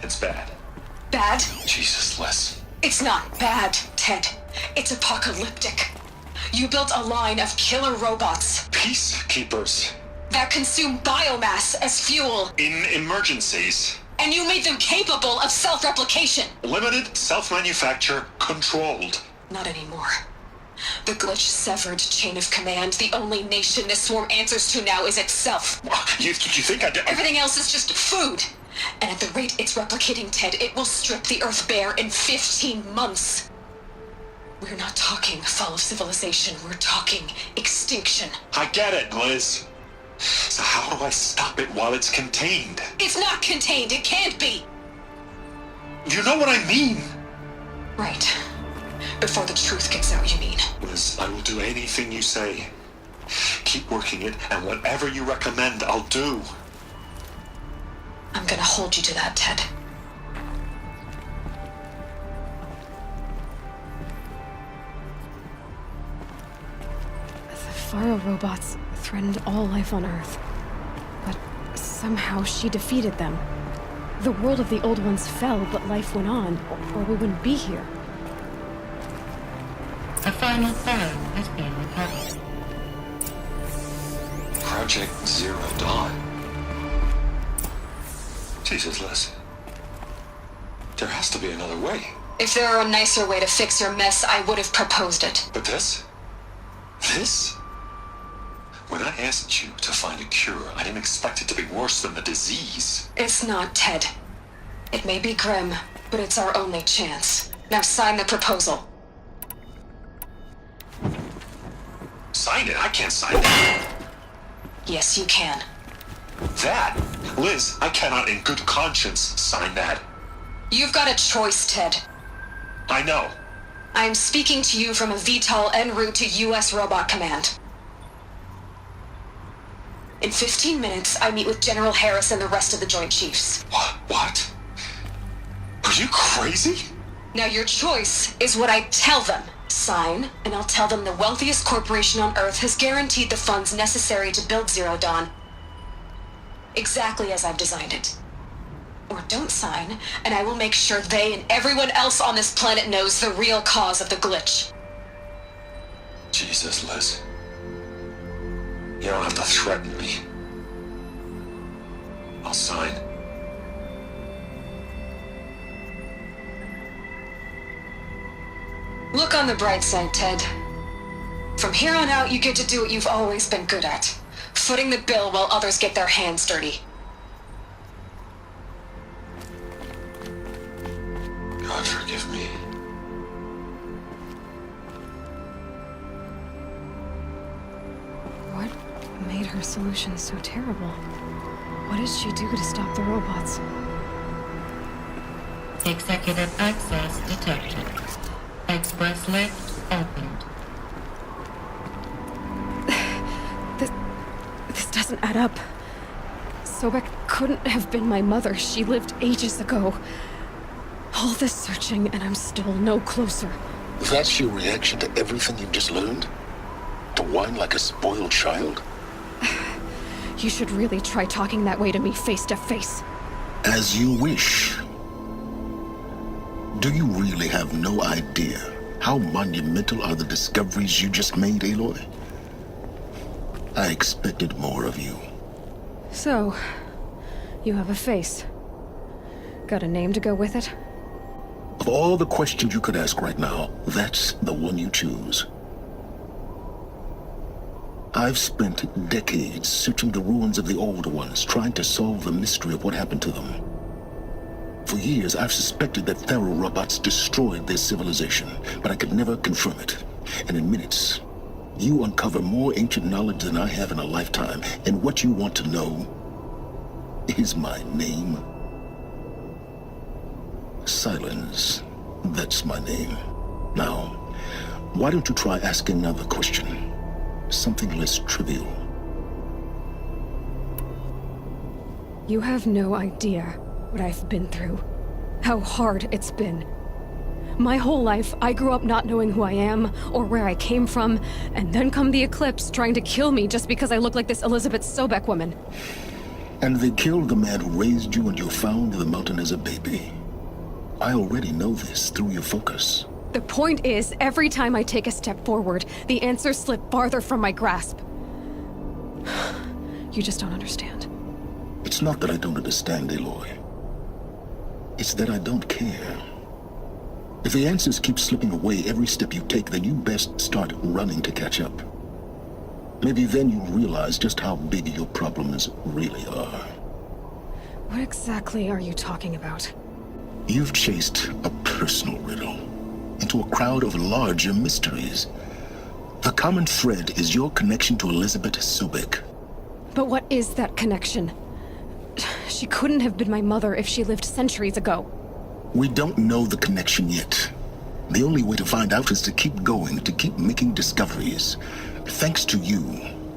It's bad. Bad? Jesus, Liz. It's not bad, Ted. It's apocalyptic. You built a line of killer robots Peacekeepers. that consume biomass as fuel, In emergencies. and you made them capable of self-replication. Limited, self-manufacture, controlled. Not anymore. The glitch severed chain of command. The only nation this swarm answers to now is itself. You think I did? Everything else is just food. And at the rate it's replicating, Ted, it will strip the Earth bare in 15 months. We're not talking fall of civilization. We're talking extinction. I get it, Liz. So how do I stop it while it's contained? It's not contained. It can't be. You know what I mean? Right. Before the truth gets out, you mean? Liz, I will do anything you say. Keep working it, and whatever you recommend, I'll do. I'm gonna hold you to that, Ted. The Faro robots threatened all life on Earth. But somehow she defeated them. The world of the old ones fell, but life went on, or we wouldn't be here. A final Faro has been recovered. Project Zero Dawn. Jesus, Liz. There has to be another way. If there were a nicer way to fix your mess, I would have proposed it. But this? This? When I asked you to find a cure, I didn't expect it to be worse than the disease. It's not, Ted. It may be grim, but it's our only chance. Now sign the proposal. Sign it? I can't sign it. Yes, you can. That? Liz, I cannot in good conscience sign that. You've got a choice, Ted. I know. I'm speaking to you from a VTOL en route to U.S. Robot Command. In 15 minutes, I meet with General Harris and the rest of the Joint Chiefs. What? Are you crazy? Now your choice is what I tell them. Sign, and I'll tell them the wealthiest corporation on Earth has guaranteed the funds necessary to build Zero Dawn. Exactly as I've designed it. Or don't sign, and I will make sure they and everyone else on this planet knows the real cause of the glitch. Jesus, Liz. You don't have to threaten me. I'll sign. Look on the bright side, Ted. From here on out, you get to do what you've always been good at. Footing the bill while others get their hands dirty. God forgive me. What made her solution so terrible? What did she do to stop the robots? Executive access detected. Express lift opened. This doesn't add up. Sobek couldn't have been my mother. She lived ages ago. All this searching, and I'm still no closer. That's your reaction to everything you've just learned? To whine like a spoiled child? You should really try talking that way to me face to face. As you wish. Do you really have no idea how monumental are the discoveries you just made, Aloy? I expected more of you. So, you have a face. Got a name to go with it? Of all the questions you could ask right now, that's the one you choose. I've spent decades searching the ruins of the older ones, trying to solve the mystery of what happened to them. For years, I've suspected that Faro robots destroyed their civilization, but I could never confirm it. And in minutes, you uncover more ancient knowledge than I have in a lifetime, and what you want to know is my name. Sylens. That's my name. Now, why don't you try asking another question? Something less trivial. You have no idea what I've been through. How hard it's been. My whole life, I grew up not knowing who I am or where I came from, and then come the Eclipse trying to kill me just because I look like this Elizabeth Sobek woman. And they killed the man who raised you and you found in the mountain as a baby. I already know this through your focus. The point is, every time I take a step forward, the answers slip farther from my grasp. You just don't understand. It's not that I don't understand, Aloy. It's that I don't care. If the answers keep slipping away every step you take, then you best start running to catch up. Maybe then you'll realize just how big your problems really are. What exactly are you talking about? You've chased a personal riddle into a crowd of larger mysteries. The common thread is your connection to Elizabeth Sobek. But what is that connection? She couldn't have been my mother if she lived centuries ago. We don't know the connection yet. The only way to find out is to keep going, to keep making discoveries. Thanks to you,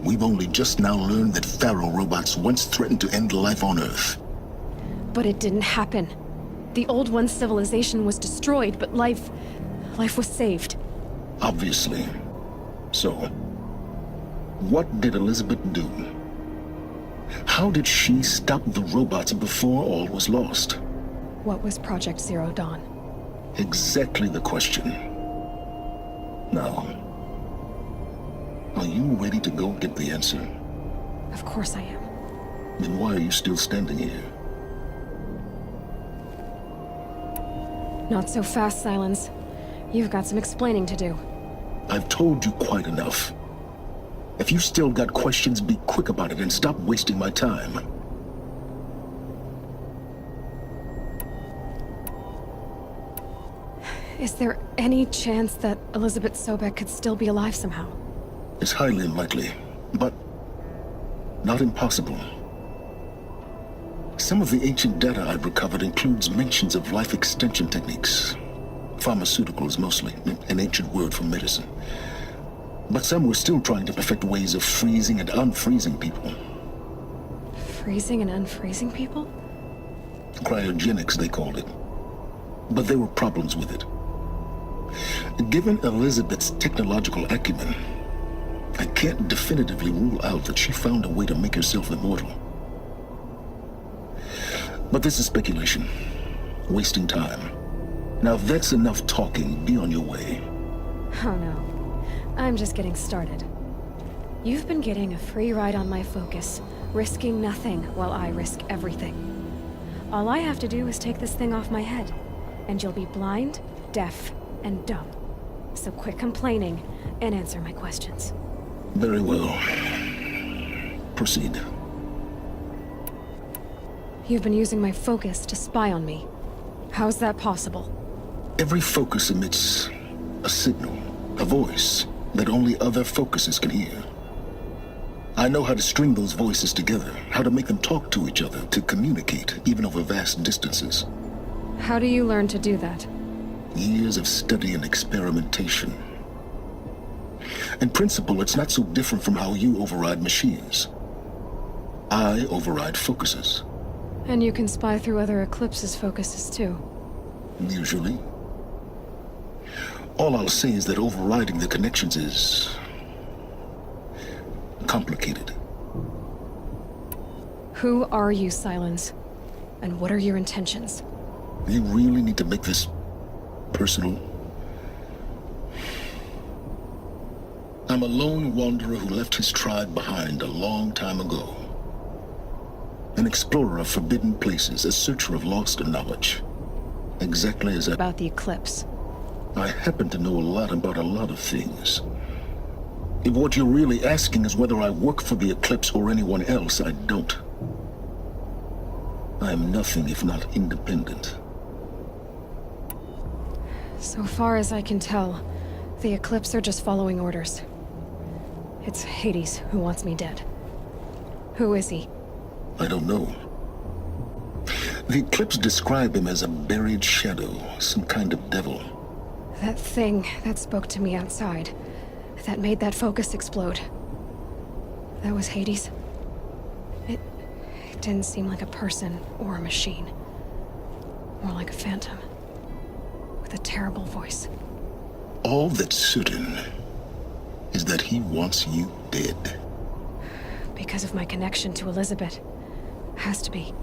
we've only just now learned that Pharaoh robots once threatened to end life on Earth. But it didn't happen. The Old One's civilization was destroyed, but life was saved. Obviously. So, what did Elizabeth do? How did she stop the robots before all was lost? What was Project Zero Dawn? Exactly the question. Now, are you ready to go get the answer? Of course I am. Then why are you still standing here? Not so fast, Sylens. You've got some explaining to do. I've told you quite enough. If you've still got questions, be quick about it and stop wasting my time. Is there any chance that Elizabeth Sobek could still be alive somehow? It's highly unlikely, but not impossible. Some of the ancient data I've recovered includes mentions of life extension techniques. Pharmaceuticals, mostly, an ancient word for medicine. But some were still trying to perfect ways of freezing and unfreezing people. Freezing and unfreezing people? Cryogenics, they called it. But there were problems with it. Given Elizabeth's technological acumen, I can't definitively rule out that she found a way to make herself immortal. But this is speculation. Wasting time. Now if that's enough talking, be on your way. Oh no. I'm just getting started. You've been getting a free ride on my focus, risking nothing while I risk everything. All I have to do is take this thing off my head, and you'll be blind, deaf, and dumb. So quit complaining and answer my questions. Very well. Proceed. You've been using my focus to spy on me. How's that possible? Every focus emits a signal, a voice, that only other focuses can hear. I know how to string those voices together, how to make them talk to each other, to communicate, even over vast distances. How do you learn to do that? Years of study and experimentation. In principle, it's not so different from how you override machines. I override focuses. And you can spy through other Eclipse's focuses too. Usually. All I'll say is that overriding the connections is complicated. Who are you, Sylens? And what are your intentions? You really need to make this personal? I'm a lone wanderer who left his tribe behind a long time ago. An explorer of forbidden places, a searcher of lost knowledge. Exactly as About the Eclipse. I happen to know a lot about a lot of things. If what you're really asking is whether I work for the Eclipse or anyone else, I don't. I am nothing if not independent. So far as I can tell, the Eclipse are just following orders. It's Hades who wants me dead. Who is he? I don't know. The Eclipse describe him as a buried shadow, some kind of devil. That thing that spoke to me outside, that made that focus explode. That was Hades. It didn't seem like a person or a machine. More like a phantom. With a terrible voice. All that's certain is that he wants you dead. Because of my connection to Elizabeth. Has to be.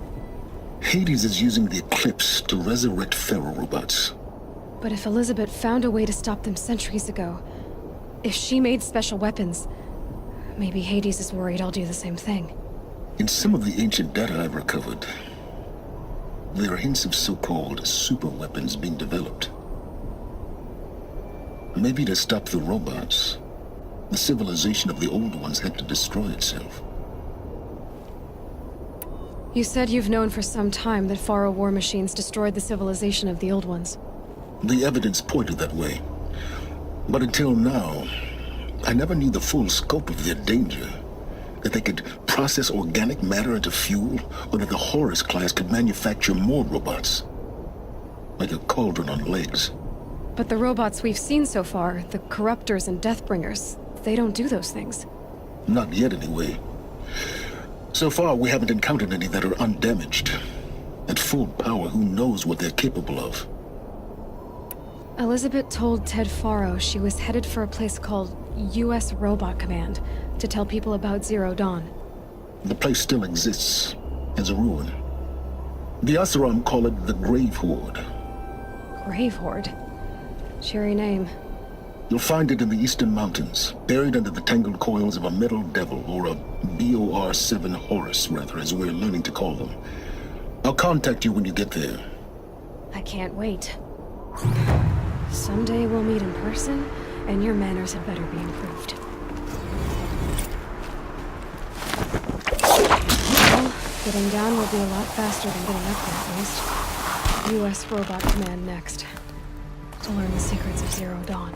Hades is using the eclipse to resurrect feral robots. But if Elizabeth found a way to stop them centuries ago, if she made special weapons, maybe Hades is worried I'll do the same thing. In some of the ancient data I've recovered, there are hints of so-called super weapons being developed. Maybe to stop the robots, the civilization of the old ones had to destroy itself. You said you've known for some time that Faro war machines destroyed the civilization of the old ones. The evidence pointed that way. But until now, I never knew the full scope of their danger. That they could process organic matter into fuel, or that the Horus class could manufacture more robots. Like a cauldron on legs. But the robots we've seen so far, the Corruptors and Deathbringers, they don't do those things. Not yet, anyway. So far, we haven't encountered any that are undamaged. At full power, who knows what they're capable of? Elizabeth told Ted Faro she was headed for a place called U.S. Robot Command to tell people about Zero Dawn. The place still exists, as a ruin. The Asaram call it the Grave Horde. Grave Horde? Cheery name. You'll find it in the Eastern Mountains, buried under the tangled coils of a metal devil, or a BOR-7 Horus, rather, as we're learning to call them. I'll contact you when you get there. I can't wait. Someday we'll meet in person, and your manners had better be improved. Well, getting down will be a lot faster than getting up there, at least. U.S. Robot Command next. To learn the secrets of Zero Dawn.